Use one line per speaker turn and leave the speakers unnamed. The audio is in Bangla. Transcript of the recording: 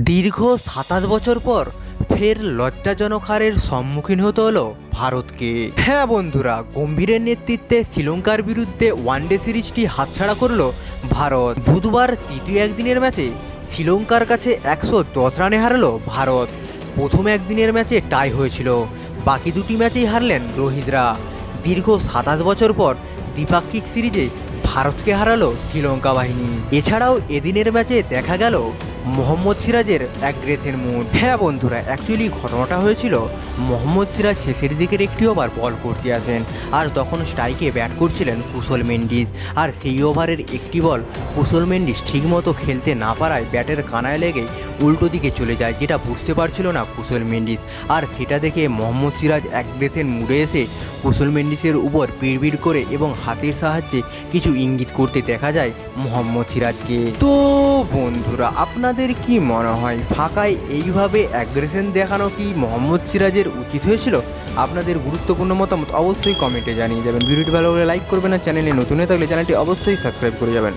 দীর্ঘ ২৭ বছর পর ফের লজ্জাজনক হারের সম্মুখীন হতে হলো ভারতকে। হ্যাঁ বন্ধুরা, গম্ভীরের নেতৃত্বে শ্রীলঙ্কার বিরুদ্ধে ওয়ানডে সিরিজটি হাতছাড়া করল ভারত। বুধবার তৃতীয় একদিনের ম্যাচে শ্রীলঙ্কার কাছে ১১০ রানে হারল ভারত। প্রথম একদিনের ম্যাচে টাই হয়েছিল, বাকি দুটি ম্যাচেই হারলেন রোহিতরা। দীর্ঘ ২৭ বছর পর দ্বিপাক্ষিক সিরিজে ভারতকে হারালো শ্রীলঙ্কা বাহিনী। এছাড়াও এদিনের ম্যাচে দেখা গেল মোহাম্মদ সিরাজের অ্যাগ্রেসিভ মুড। হ্যাঁ বন্ধুরা, অ্যাকচুয়ালি ঘটনাটা হয়েছিল মোহাম্মদ সিরাজ শেষের দিকের একটি ওভার বল করতে আসেন, আর তখন স্ট্রাইকে ব্যাট করছিলেন কুশল মেন্ডিস। আর সেই ওভারের একটি বল কুশল মেন্ডিস ঠিকমতো খেলতে না পারায় ব্যাটের কানায় লেগে উল্টো দিকে চলে যায়, যেটা বুঝতে পারছিল না কুশল মেন্ডিস। আর সেটা দেখে মোহাম্মদ সিরাজ অ্যাগ্রেসিভ মুডে এসে কুশল মেন্ডিসের উপর বিড়বিড় করে এবং হাতের সাহায্যে কিছু ইঙ্গিত করতে দেখা যায় মোহাম্মদ সিরাজকে। তো বন্ধুরা, আপনাদের কি মনে হয় ফাঁকায় এইভাবে অ্যাগ্রেশন দেখানো কি মোহাম্মদ সিরাজের উচিত হয়েছিল? আপনাদের গুরুত্বপূর্ণ মতামত অবশ্যই কমেন্টে জানিয়ে যাবেন। ভিডিওটি ভালো লাগলে লাইক করবেন, আর চ্যানেলে নতুন হয়ে থাকলে চ্যানেলটি অবশ্যই সাবস্ক্রাইব করে যাবেন।